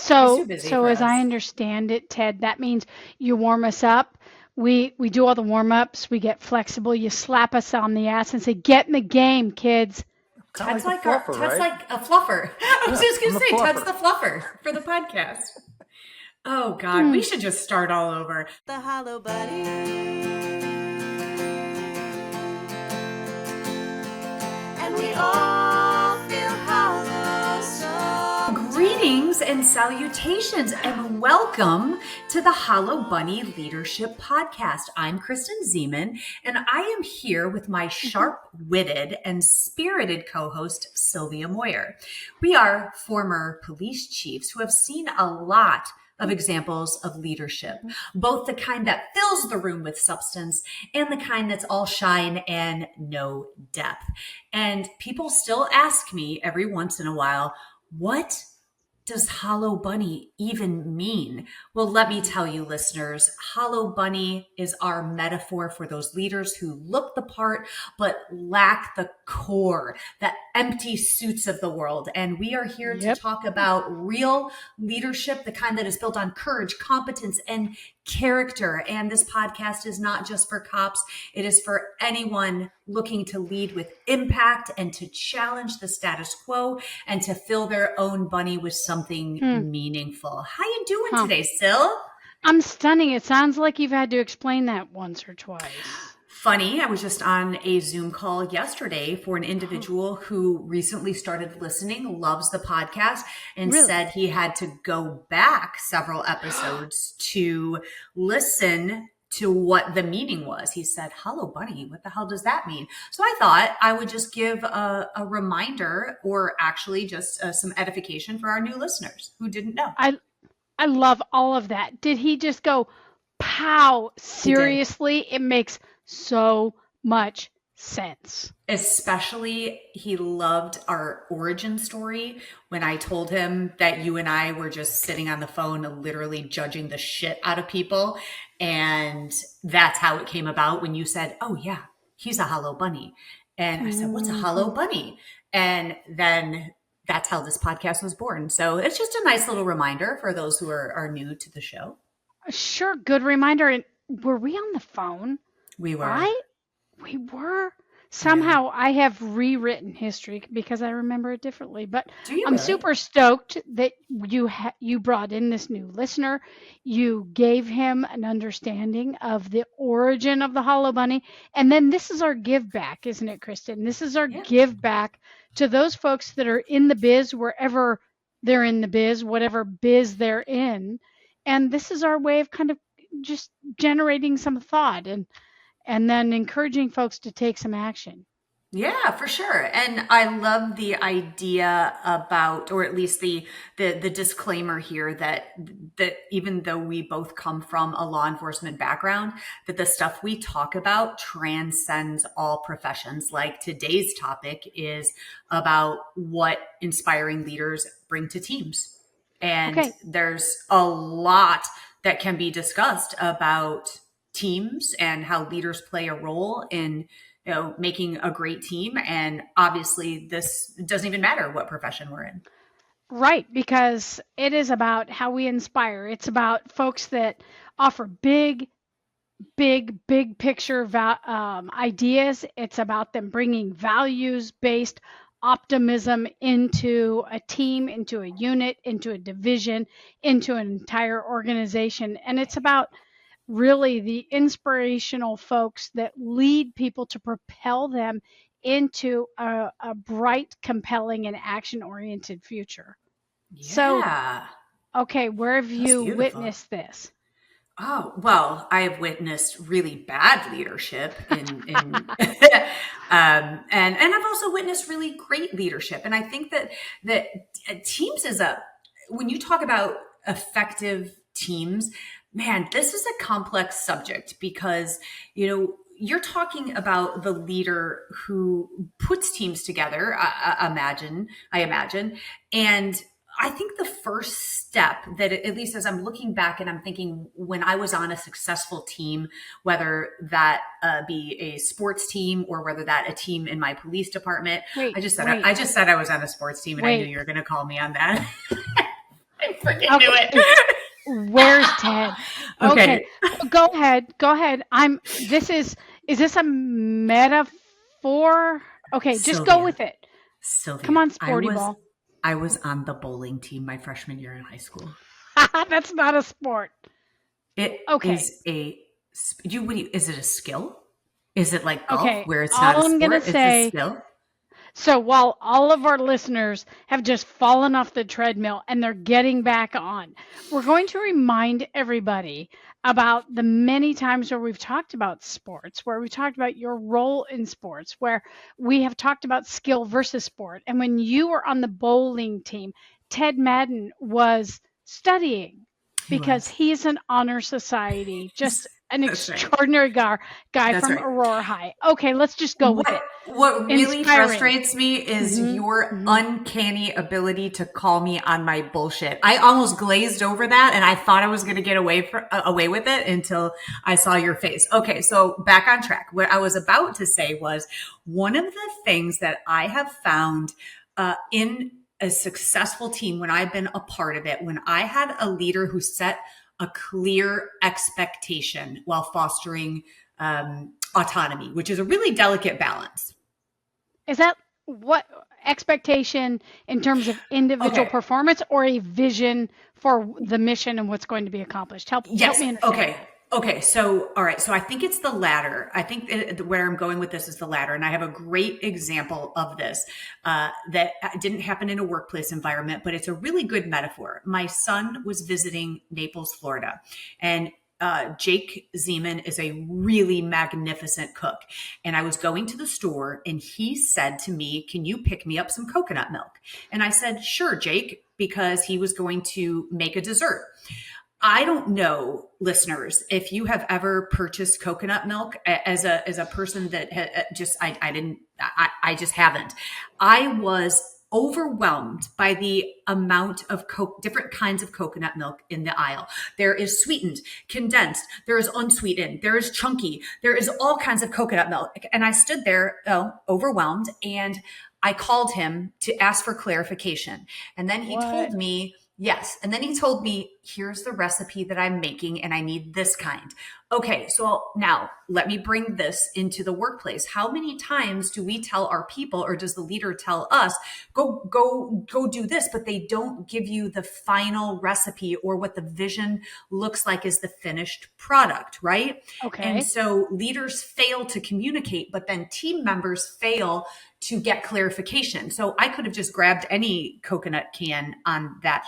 I was too So, busy so for as I us. understand it, Ted, that means you warm us up. We do all the warm ups. We get flexible. You slap us on the ass and say, "Get in the game, kids." Kind of like the fluffer, Ted's right? like a fluffer. I was Yeah, just I'm gonna the say Ted's fluffer. the fluffer for the podcast. Oh God, we Hmm. should just start all over. The Hollow Buddy. And we all feel hollow sometimes. Greetings and salutations, and welcome to the Hollow Bunny Leadership Podcast. I'm Kristen Zeman, and I am here with my sharp-witted and spirited co-host, Sylvia Moyer. We are former police chiefs who have seen a lot of examples of leadership, both the kind that fills the room with substance and the kind that's all shine and no depth. And people still ask me every once in a while, what does Hollow Bunny even mean? Well, let me tell you, listeners, Hollow Bunny is our metaphor for those leaders who look the part but lack the core, the empty suits of the world. And we are here to Yep. talk about real leadership, the kind that is built on courage, competence, and character. And this podcast is not just for cops, it is for anyone looking to lead with impact and to challenge the status quo and to fill their own bunny with something meaningful. How you doing Huh. today, Sil? I'm stunning. It sounds like you've had to explain that once or twice. Funny, I was just on a Zoom call yesterday for an individual who recently started listening, loves the podcast, and Really? said he had to go back several episodes to listen to what the meaning was. He said, Hollow Bunny, what the hell does that mean? So I thought I would just give a reminder, or actually just some edification for our new listeners who didn't know. I love all of that. Did he just go, pow? He did. Seriously? It makes so much sense. Especially, he loved our origin story when I told him that you and I were just sitting on the phone, literally judging the shit out of people. And that's how it came about when you said, oh, yeah, he's a hollow bunny. And I said, what's a hollow bunny? And then that's how this podcast was born. So it's just a nice little reminder for those who are new to the show. Sure, good reminder. And were we on the phone? We were. We were. Somehow I have rewritten history because I remember it differently. But Do you I'm really? super stoked that you brought in this new listener. You gave him an understanding of the origin of the Hollow Bunny. And then this is our give back, isn't it, Kristen? This is our Yeah. give back to those folks that are in the biz, wherever they're in the biz, whatever biz they're in. And this is our way of kind of just generating some thought and then encouraging folks to take some action. Yeah, for sure. And I love the idea about, or at least the disclaimer here that even though we both come from a law enforcement background, that the stuff we talk about transcends all professions. Like today's topic is about what inspiring leaders bring to teams. And Okay. there's a lot that can be discussed about teams and how leaders play a role in making a great team. And obviously this doesn't even matter what profession we're in. Right, because it is about how we inspire. It's about folks that offer big picture ideas. It's about them bringing values based optimism into a team, into a unit, into a division, into an entire organization. And it's about really the inspirational folks that lead people to propel them into a bright, compelling, and action oriented future. So, Yeah. okay, where have That's you beautiful. witnessed this? Oh, well, I have witnessed really bad leadership in and I've also witnessed really great leadership. And I think that teams is when you talk about effective teams, man, this is a complex subject because, you're talking about the leader who puts teams together, I imagine. And I think the first step that, at least as I'm looking back and I'm thinking when I was on a successful team, whether that be a sports team or whether that a team in my police department, Wait, I just said I was on a sports team and I knew wait. you were going to call me on that. freaking knew Okay. it. Where's Ted? Okay. Go ahead. Go ahead. Is this a metaphor? Okay, just go Sylvia, with it. Come Sylvia, on, sporty ball. I was on the bowling team my freshman year in high school. That's not a sport. It Okay. is is it a skill? Is it like golf Okay. where it's not a All I'm sport? gonna It's a say, skill? so while all of our listeners have just fallen off the treadmill and they're getting back on, we're going to remind everybody about the many times where we've talked about sports, where we talked about your role in sports, where we have talked about skill versus sport. And when you were on the bowling team, Ted Madden was studying He because was. he's an honor society, just an That's right. extraordinary guy That's from right. Aurora High. Okay, let's just go with it. What really Inspiring. frustrates me is Mhm, your mhm. uncanny ability to call me on my bullshit. I almost glazed over that, and I thought I was going to get away with it until I saw your face. Okay, so back on track. What I was about to say was one of the things that I have found in a successful team when I've been a part of it, when I had a leader who set a clear expectation while fostering autonomy, which is a really delicate balance. Is that what expectation in terms of individual Okay. performance or a vision for the mission and what's going to be accomplished? Help me understand. Okay. Okay. So, all right. So I think it's the latter. I think where I'm going with this is the latter. And I have a great example of this that didn't happen in a workplace environment, but it's a really good metaphor. My son was visiting Naples, Florida, and Jake Zeman is a really magnificent cook. And I was going to the store and he said to me, "Can you pick me up some coconut milk?" And I said, "Sure, Jake," because he was going to make a dessert. I don't know, listeners, if you have ever purchased coconut milk as a person that I just haven't. I was overwhelmed by the amount of different kinds of coconut milk in the aisle. There is sweetened, condensed, there is unsweetened, there is chunky, there is all kinds of coconut milk. And I stood there overwhelmed, and I called him to ask for clarification. And then he told me, yes. And then he told me, "Here's the recipe that I'm making, and I need this kind." Okay, so now let me bring this into the workplace. How many times do we tell our people, or does the leader tell us, go do this, but they don't give you the final recipe or what the vision looks like as the finished product, right? Okay. And so leaders fail to communicate, but then team members fail to get clarification. So I could have just grabbed any coconut can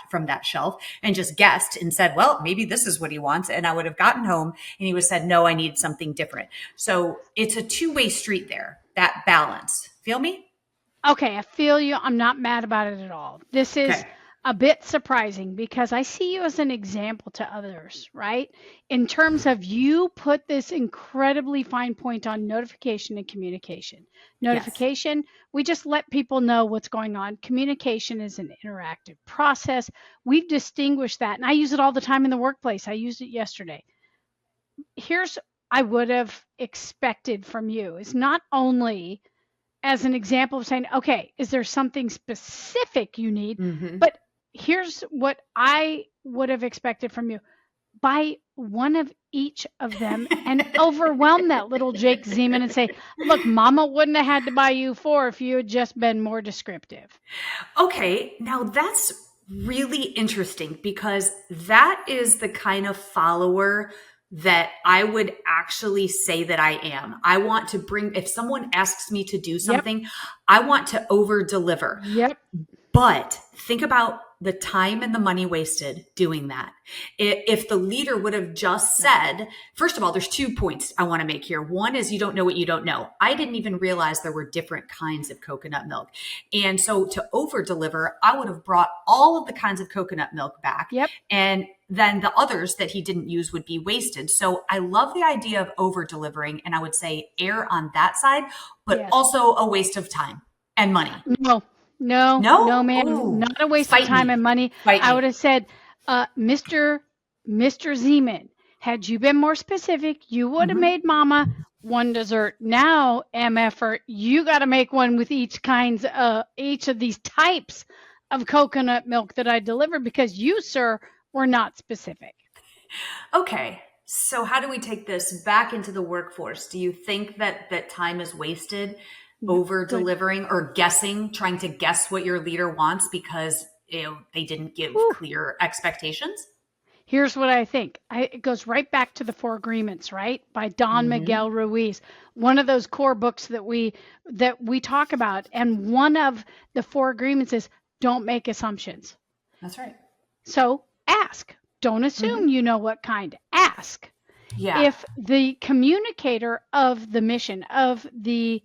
from that shelf and just guessed and said, "Well, maybe this is what he wants." And I would have gotten home and he would have said, "No, I need something different." So it's a two-way street there, that balance. Feel me? Okay, I feel you. I'm not mad about it at all. This is Okay. a bit surprising because I see you as an example to others, right? In terms of you put this incredibly fine point on notification and communication. Notification, we just let people know what's going on. Communication is an interactive process. We've distinguished that, and I use it all the time in the workplace. I used it yesterday. Here's I would have expected from you is not only as an example of saying, okay, is there something specific you need? Mhm. But here's what I would have expected from you. Buy one of each of them and overwhelm that little Jake Zeman and say, "Look, mama wouldn't have had to buy you 4 if you had just been more descriptive." Okay, now that's really interesting because that is the kind of follower that I would actually say that I am. I want to if someone asks me to do something, I want to over deliver. Yep. But think about the time and the money wasted doing that. If the leader would have just said, first of all, there's 2 points I want to make here. One is you don't know what you don't know. I didn't even realize there were different kinds of coconut milk. And so to over deliver, I would have brought all of the kinds of coconut milk back. Yep. And then the others that he didn't use would be wasted. So I love the idea of over delivering. And I would say err on that side, but Yes. also a waste of time and money. No, ma'am. Ooh. Not a waste Fight of time me. and money. Fight I me. would have said, Mr. Zeman, had you been more specific, you would have Mhm. made mama one dessert. Now, MFer, you got to make one with each of these types of coconut milk that I delivered because you, sir, were not specific. Okay. So how do we take this back into the workforce? Do you think that time is wasted over Good. delivering or guessing, trying to guess what your leader wants because they didn't give clear expectations? Here's what I think. It goes right back to the Four Agreements, right? By Don Miguel Ruiz. One of those core books that we talk about. And one of the Four Agreements is don't make assumptions. That's right. So ask. Don't assume you know what kind. Ask. Yeah. If the communicator of the mission, of the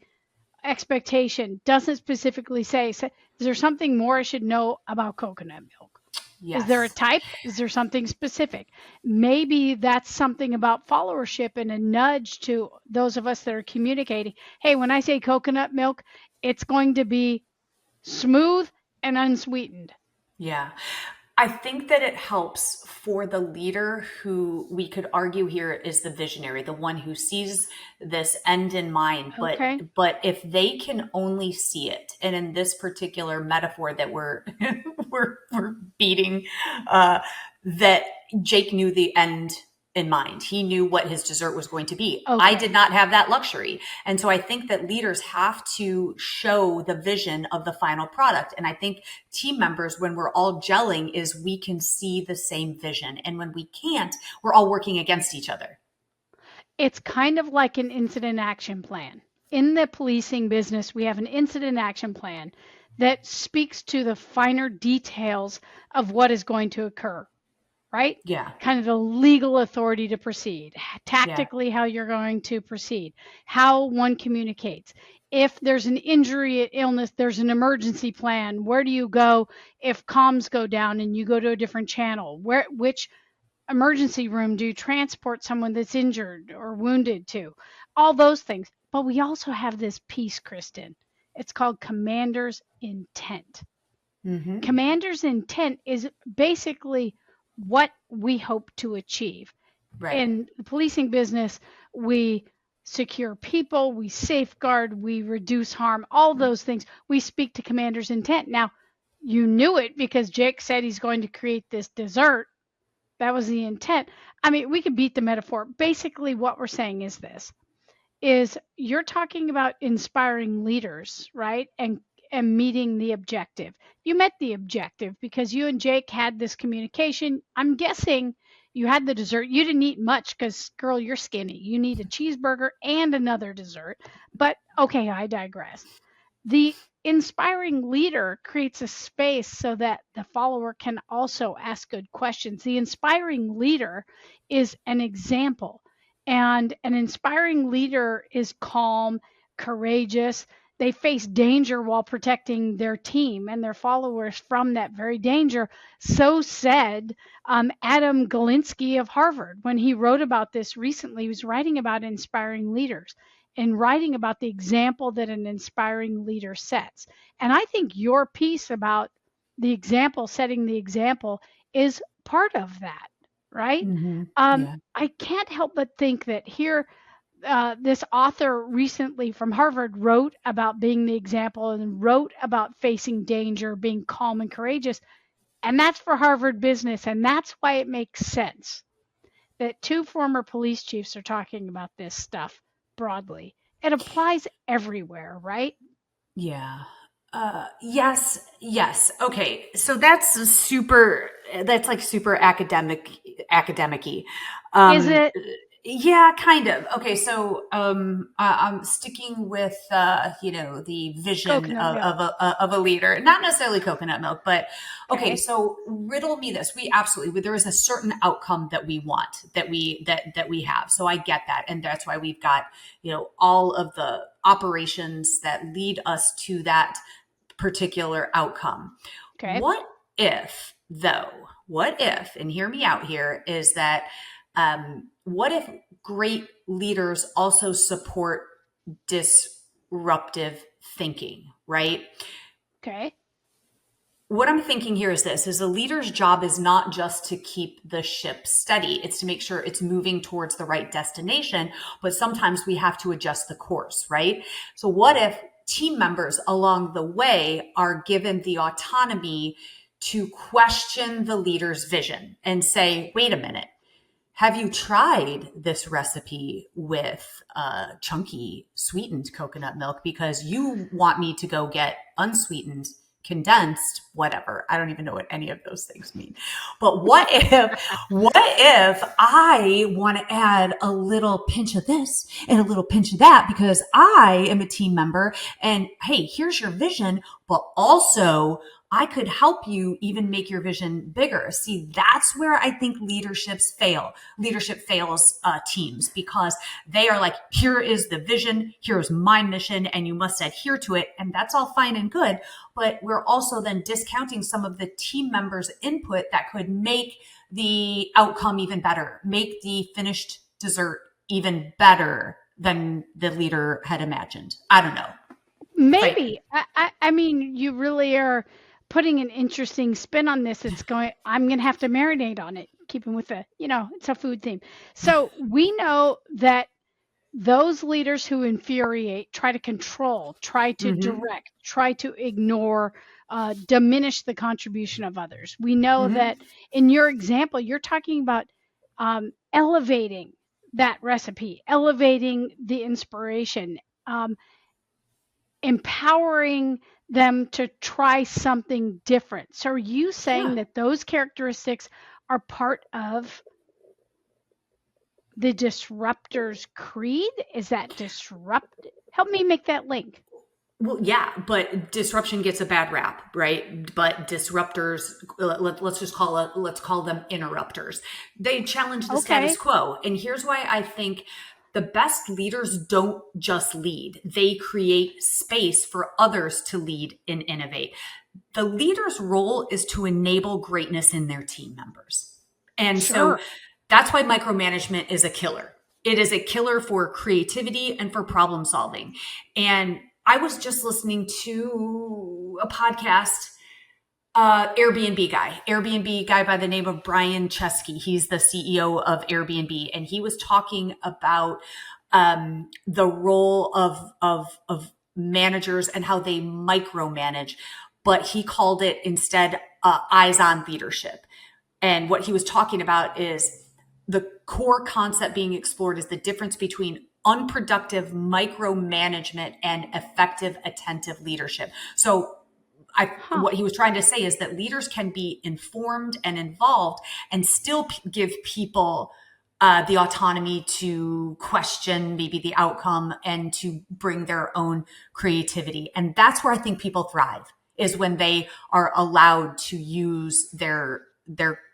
expectation, doesn't specifically say, is there something more I should know about coconut milk? Yes. Is there a type? Is there something specific? Maybe that's something about followership and a nudge to those of us that are communicating. Hey, when I say coconut milk, it's going to be smooth and unsweetened. Yeah. I think that it helps for the leader who we could argue here is the visionary, the one who sees this end in mind. Okay. But if they can only see it, and in this particular metaphor that we're we're beating, that Jake knew the end in mind. He knew what his dessert was going to be. Okay. I did not have that luxury. And so I think that leaders have to show the vision of the final product. And I think team members, when we're all gelling, is we can see the same vision. And when we can't, we're all working against each other. It's kind of like an incident action plan. In the policing business, we have an incident action plan that speaks to the finer details of what is going to occur. Right? Yeah. Kind of the legal authority to proceed, tactically how you're going to proceed, how one communicates. If there's an injury, illness, there's an emergency plan. Where do you go if comms go down and you go to a different channel? Which emergency room do you transport someone that's injured or wounded to? All those things. But we also have this piece, Kristen. It's called commander's intent. Mm-hmm. Commander's intent is basically what we hope to achieve. Right. In the policing business, we secure people, we safeguard, we reduce harm, all those things. We speak to commander's intent. Now, you knew it because Jake said he's going to create this dessert. That was the intent. I mean, we could beat the metaphor. Basically, what we're saying is this, is you're talking about inspiring leaders, right? And meeting the objective. You met the objective because you and Jake had this communication. I'm guessing you had the dessert. You didn't eat much because, girl, you're skinny. You need a cheeseburger and another dessert. But okay, I digress. The inspiring leader creates a space so that the follower can also ask good questions. The inspiring leader is an example, and an inspiring leader is calm, courageous. They face danger while protecting their team and their followers from that very danger. So said Adam Galinsky of Harvard when he wrote about this recently. He was writing about inspiring leaders and writing about the example that an inspiring leader sets. And I think your piece about the example, setting the example, is part of that, right? Mm-hmm. I can't help but think that here, this author recently from Harvard wrote about being the example and wrote about facing danger, being calm and courageous. And that's for Harvard Business. And that's why it makes sense that two former police chiefs are talking about this stuff broadly. It applies everywhere, right? Yeah. Yes. Okay. So that's like super academic-y. Is it? Yeah, kind of. Okay, so I'm sticking with the vision of a leader, not necessarily coconut milk, but okay. So riddle me this: there is a certain outcome that we want, that we have. So I get that, and that's why we've got all of the operations that lead us to that particular outcome. Okay. What if, and hear me out here, is that what if great leaders also support disruptive thinking, right? Okay. What I'm thinking here is a leader's job is not just to keep the ship steady. It's to make sure it's moving towards the right destination, but sometimes we have to adjust the course, right? So what if team members along the way are given the autonomy to question the leader's vision and say, wait a minute, have you tried this recipe with chunky sweetened coconut milk? Because you want me to go get unsweetened, condensed, whatever. I don't even know what any of those things mean. But what if I want to add a little pinch of this and a little pinch of that because I am a team member and hey, here's your vision, but also I could help you even make your vision bigger. See, that's where I think leadership fails teams because they are like, here is the vision, here's my mission, and you must adhere to it. And that's all fine and good. But we're also then discounting some of the team members' input that could make the outcome even better, make the finished dessert even better than the leader had imagined. I don't know. Maybe. I mean, you really are putting an interesting spin on this. I'm going to have to marinate on it, keeping with it's a food theme. So we know that those leaders who infuriate, try to control, try to direct, try to ignore, diminish the contribution of others. We know that in your example, you're talking about elevating that recipe, elevating the inspiration, empowering them to try something different. So are you saying that those characteristics are part of the disruptor's creed? Is that help me make that link. Well, yeah, but disruption gets a bad rap, right? But disruptors, let's call them interrupters. They challenge the status quo. And here's why I think the best leaders don't just lead. They create space for others to lead and innovate. The leader's role is to enable greatness in their team members. And so that's why micromanagement is a killer. It is a killer for creativity and for problem solving. And I was just listening to a podcast, Airbnb guy by the name of Brian Chesky. He's the CEO of Airbnb, and he was talking about the role of managers and how they micromanage, but he called it instead eyes-on leadership. And what he was talking about is the core concept being explored is the difference between unproductive micromanagement and effective attentive leadership. So what he was trying to say is that leaders can be informed and involved and still give people the autonomy to question maybe the outcome and to bring their own creativity. And that's where I think people thrive, is when they are allowed to use their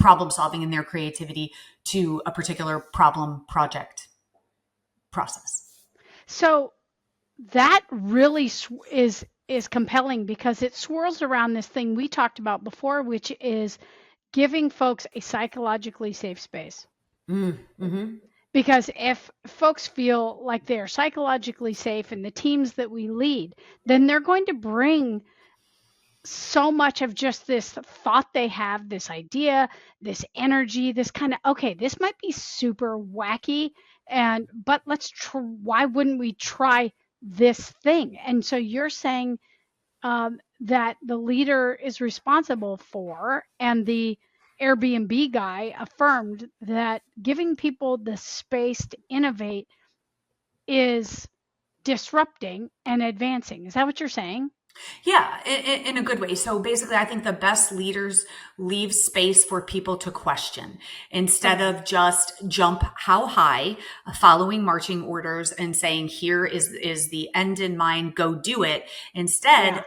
problem solving and their creativity to a particular problem project process. So that really is compelling because it swirls around this thing we talked about before, which is giving folks a psychologically safe space. Because if folks feel like they're psychologically safe in the teams that we lead, then they're going to bring so much of just this thought they have, this idea, this energy, this kind of, okay, this might be super wacky, but why wouldn't we try this thing? And so you're saying that the leader is responsible for, and the Airbnb guy affirmed that giving people the space to innovate is disrupting and advancing. Is that what you're saying? Yeah, in a good way. So basically, I think the best leaders leave space for people to question instead of just jump how high, following marching orders and saying, here is the end in mind, go do it. Instead,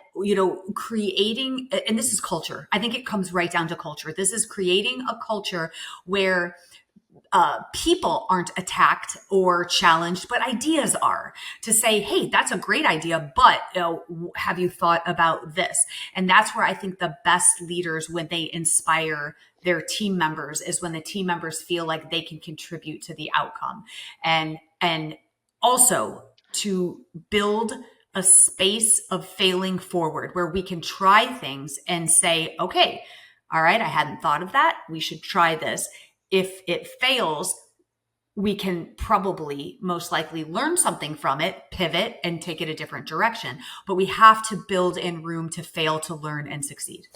creating, and this is culture. I think it comes right down to culture. This is creating a culture where people aren't attacked or challenged, but ideas are, to say, hey, that's a great idea, but have you thought about this? And that's where I think the best leaders, when they inspire their team members, is when the team members feel like they can contribute to the outcome. And also to build a space of failing forward where we can try things and say, okay, all right, I hadn't thought of that. We should try this. If it fails, we can probably most likely learn something from it, pivot, and take it a different direction. But we have to build in room to fail, to learn, and succeed.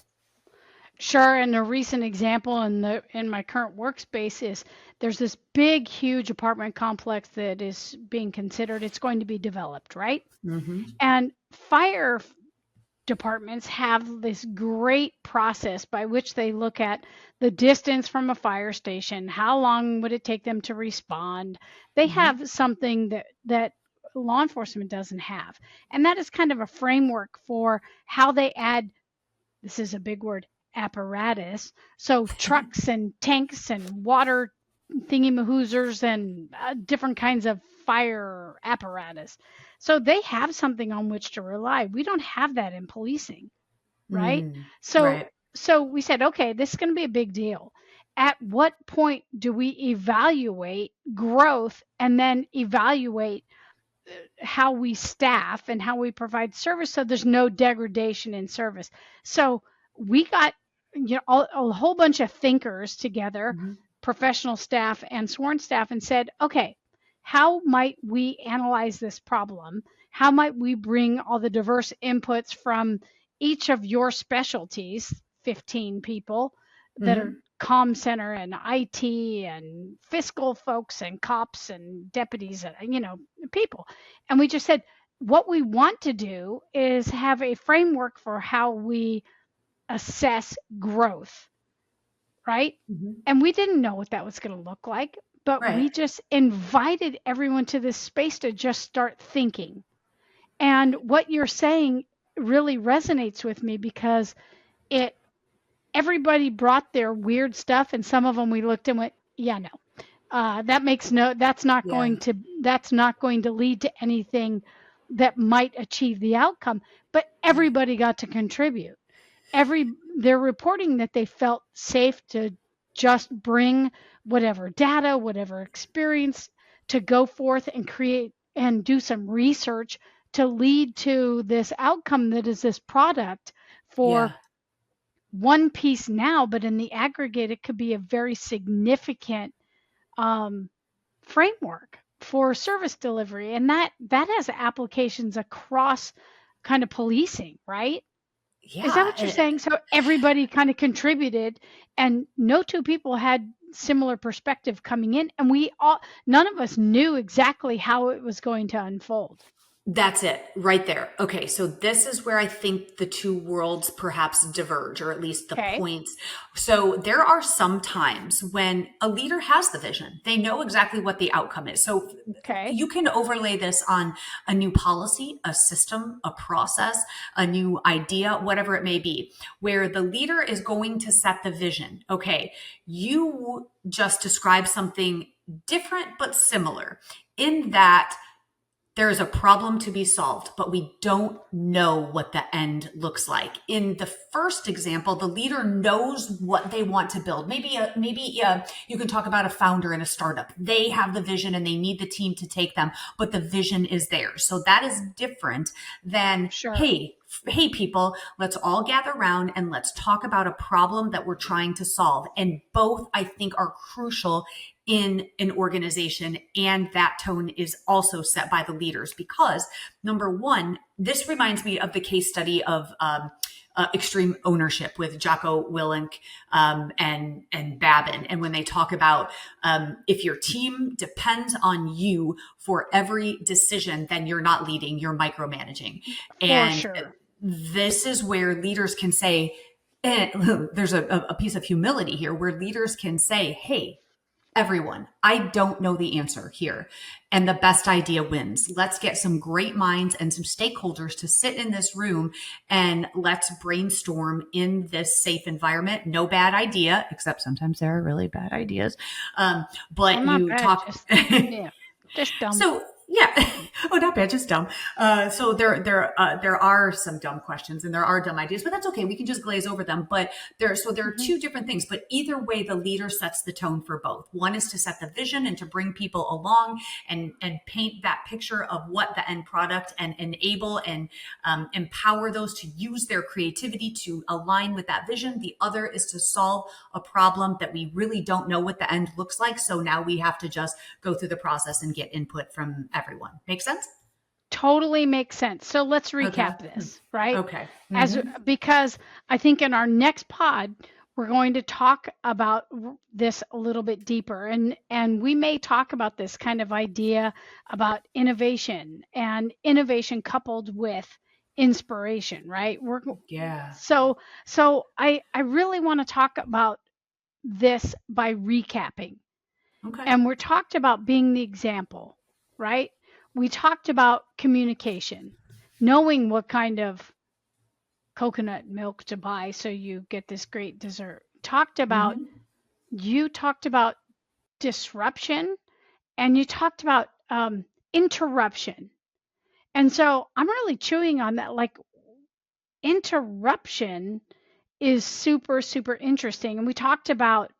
Sure, and a recent example in my current workspace is there's this big, huge apartment complex that is being considered. It's going to be developed, right? Mm-hmm. And fire departments have this great process by which they look at the distance from a fire station, how long would it take them to respond. They Mm-hmm. have something that law enforcement doesn't have, and that is kind of a framework for how they add, this is a big word, apparatus. So trucks and tanks and water thingy-mahoozers and different kinds of fire apparatus. So they have something on which to rely. We don't have that in policing, right? So Right. so we said, okay, this is going to be a big deal. At what point do we evaluate growth and then evaluate how we staff and how we provide service so there's no degradation in service? So we got a whole bunch of thinkers together, Mm-hmm. professional staff and sworn staff, and said, okay, how might we analyze this problem? How might we bring all the diverse inputs from each of your specialties, 15 people that Mm-hmm. are comm center and IT and fiscal folks and cops and deputies and people. And we just said, what we want to do is have a framework for how we assess growth, right? Mm-hmm. And we didn't know what that was going to look like, but we Right. just invited everyone to this space to just start thinking. And what you're saying really resonates with me because everybody brought their weird stuff, and some of them we looked and went, yeah, no. That's not Yeah. going to lead to anything that might achieve the outcome, but everybody got to contribute. They're reporting that they felt safe to just bring whatever data, whatever experience, to go forth and create and do some research to lead to this outcome that is this product for Yeah. one piece now, but in the aggregate, it could be a very significant framework for service delivery. And that has applications across kind of policing, right? Yeah. Is that what you're saying? So everybody kind of contributed, and no two people had similar perspective coming in, and none of us knew exactly how it was going to unfold. That's it right there. Okay. So this is where I think the two worlds perhaps diverge, or at least the Okay. points. So there are some times when a leader has the vision. They know exactly what the outcome is. So Okay. you can overlay this on a new policy, a system, a process, a new idea, whatever it may be, where the leader is going to set the vision. Okay. You just described something different, but similar in that there is a problem to be solved, but we don't know what the end looks like. In the first example, the leader knows what they want to build. Maybe you can talk about a founder in a startup. They have the vision and they need the team to take them, but the vision is there. So that is different than, Sure. hey people, let's all gather around and let's talk about a problem that we're trying to solve. And both, I think, are crucial in an organization, and that tone is also set by the leaders because, number one, this reminds me of the case study of extreme ownership with Jocko Willink and Babin. And when they talk about if your team depends on you for every decision, then you're not leading, you're micromanaging. And sure. this is where leaders can say, there's a piece of humility here where leaders can say, hey, everyone, I don't know the answer here. And the best idea wins. Let's get some great minds and some stakeholders to sit in this room and let's brainstorm in this safe environment. No bad idea, except sometimes there are really bad ideas. But Well, not you bad, talk. just dumb. So Yeah. Oh, not bad. Just dumb. So there are some dumb questions and there are dumb ideas, but that's okay. We can just glaze over them. But there are Mhm. two different things. But either way, the leader sets the tone for both. One is to set the vision and to bring people along and paint that picture of what the end product and enable and empower those to use their creativity to align with that vision. The other is to solve a problem that we really don't know what the end looks like. So now we have to just go through the process and get input from everyone. Make sense? Totally makes sense. So let's Okay. recap this, right? Okay. As because I think in our next pod we're going to talk about this a little bit deeper, and we may talk about this kind of idea about innovation and innovation coupled with inspiration, right? Yeah. So I really want to talk about this by recapping. Okay. And we're talked about being the example, right? We talked about communication, knowing what kind of coconut milk to buy so you get this great dessert. You talked about disruption, and you talked about interruption. And so I'm really chewing on that. Like, interruption is super, super interesting. And we talked about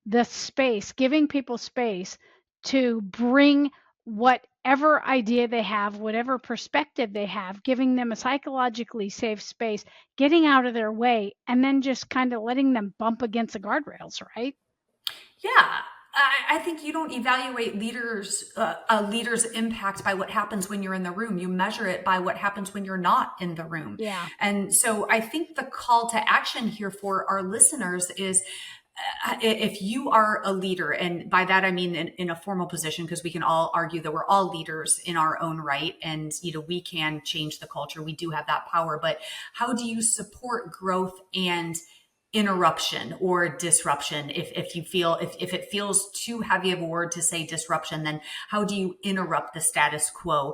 the space, giving people space to bring whatever idea they have, whatever perspective they have, giving them a psychologically safe space, getting out of their way, and then just kind of letting them bump against the guardrails, right? Yeah. I think you don't evaluate a leader's impact by what happens when you're in the room. You measure it by what happens when you're not in the room. Yeah. And so I think the call to action here for our listeners is if you are a leader, and by that I mean in a formal position, because we can all argue that we're all leaders in our own right, and we can change the culture. We do have that power, but how do you support growth and interruption or disruption? If you feel if it feels too heavy of a word to say disruption, then how do you interrupt the status quo?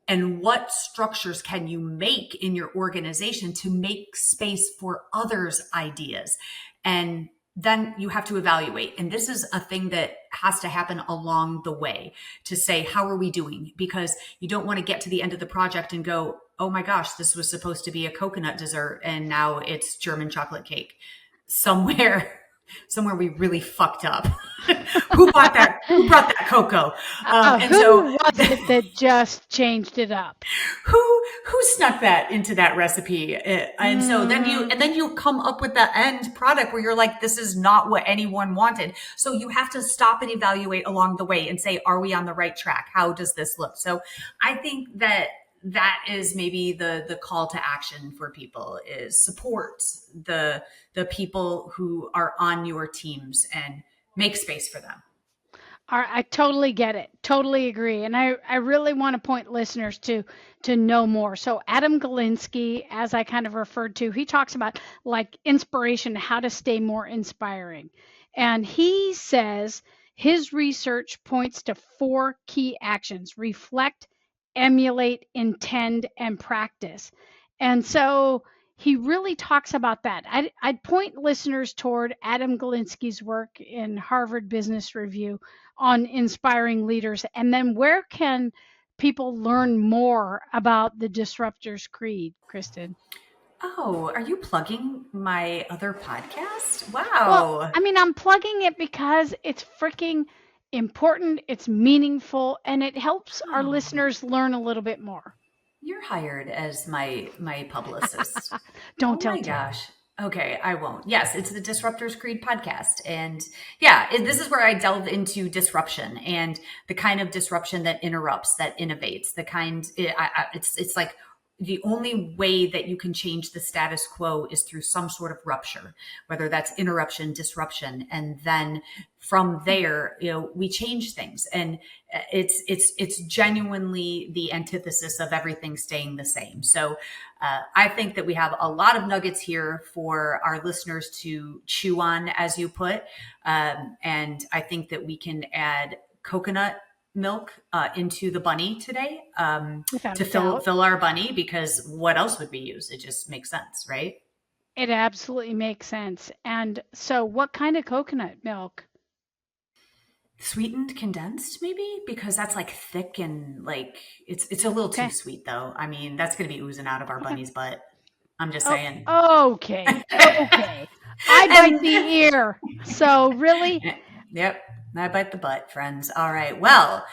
And what structures can you make in your organization to make space for others' ideas? And then you have to evaluate. And this is a thing that has to happen along the way to say, how are we doing? Because you don't want to get to the end of the project and go, oh my gosh, this was supposed to be a coconut dessert and now it's German chocolate cake. Somewhere we really fucked up. Who brought that cocoa? Who was it that just changed it up? Who snuck that into that recipe? And so then you come up with the end product where you're like, this is not what anyone wanted. So you have to stop and evaluate along the way and say, are we on the right track? How does this look? So I think that is maybe the call to action for people is support the people who are on your teams and make space for them. I totally get it. Totally agree. And I really want to point listeners to know more. So Adam Galinsky, as I kind of referred to, he talks about like inspiration, how to stay more inspiring. And he says his research points to 4 key actions: reflect, emulate, intend, and practice. And so he really talks about that. I'd point listeners toward Adam Galinsky's work in Harvard Business Review on inspiring leaders. And then where can people learn more about the Disruptors Creed, Kristen? Oh, are you plugging my other podcast? Wow. Well, I mean, I'm plugging it because it's freaking important, it's meaningful, and it helps our listeners learn a little bit more. You're hired as my publicist. Don't tell. Oh my gosh. Okay, I won't. Yes, it's the Disruptors Creed podcast. And yeah, this is where I delve into disruption and the kind of disruption that interrupts, that innovates, the kind, it's like the only way that you can change the status quo is through some sort of rupture, whether that's interruption, disruption. And then from there, we change things. And it's genuinely the antithesis of everything staying the same. So I think that we have a lot of nuggets here for our listeners to chew on, as you put. And I think that we can add coconut milk into the bunny today to fill our bunny, because what else would we use? It just makes sense, right? It absolutely makes sense. And so what kind of coconut milk? sweetened condensed, maybe, because that's like thick and like it's a little too Okay. sweet though. I mean, that's gonna be oozing out of our Okay. bunny's butt. I'm just Oh, saying. okay. Okay. I bite the ear. So really? Yep, I bite the butt, friends. All right. Well,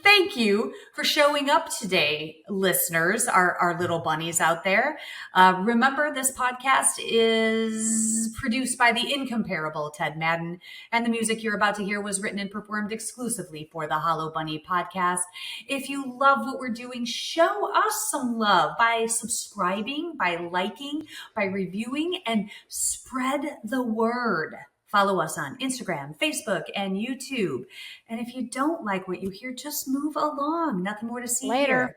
thank you for showing up today, listeners, our little bunnies out there. Remember, this podcast is produced by the incomparable Ted Madden, and the music you're about to hear was written and performed exclusively for the Hollow Bunny podcast. If you love what we're doing, show us some love by subscribing, by liking, by reviewing, and spread the word. Follow us on Instagram, Facebook, and YouTube. And if you don't like what you hear, just move along. Nothing more to see Later. here.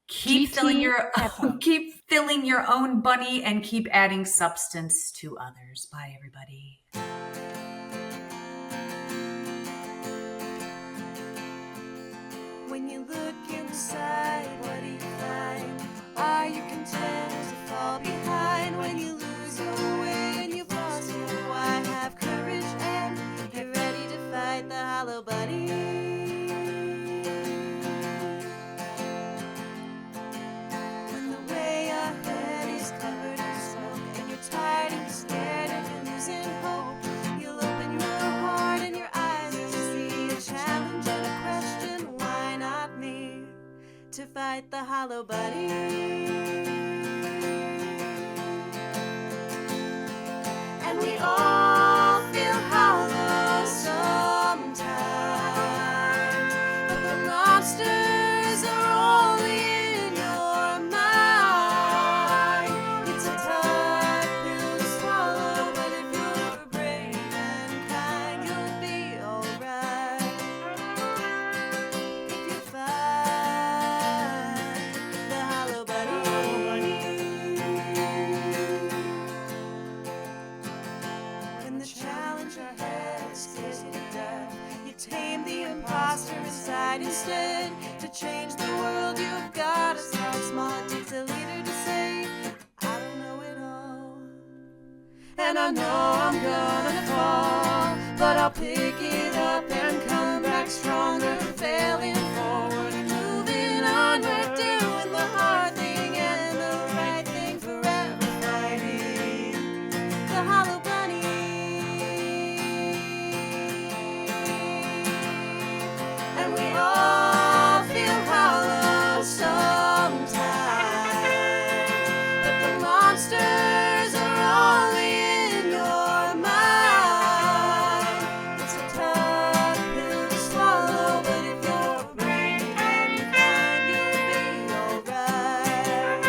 Keep filling GTFO. your own bunny and keep adding substance to others. Bye, everybody. When you look inside, what do you find? Are you content to fall behind? When you lose your way and you've lost your why? Have courage and get ready to fight the hollow bunny. When the way ahead is covered in smoke and you're tired and you're scared and you're losing hope, you'll open your heart and your eyes and see a challenge and a question. Why not me? To fight the hollow bunny. And we all feel hollow sometimes, but the monsters are only in your mind. It's a tough pill to swallow, but if you're brave and kind, you'll be alright. If you fight the hollow bunny. When the challenge ahead scares you to death, you tame the imposter inside instead. To change the world, you've got to start small. It takes a leader to say, I don't know it all. And I know I'm gonna fall, but I'll pick it up and come back stronger. Failing forward and moving onward, doing the hard thing and the right thing, forever fighting the hollow bunny. And we all feel hollow sometimes, but the monsters are only in your mind. It's a tough pill to swallow, but if you're brave and kind, you'll be alright.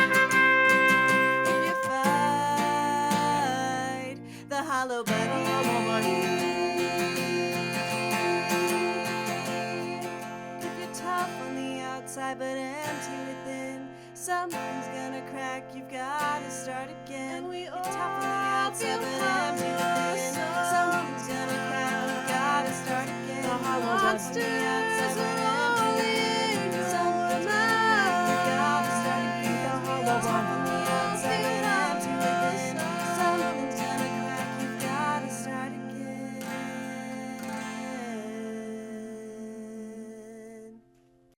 If you fight the hollow bunny. If you're tough on the outside but empty within, something's gonna crack, you've gotta start again. You're tough on the outside but empty within, something's gonna crack, you've gotta start again. The monster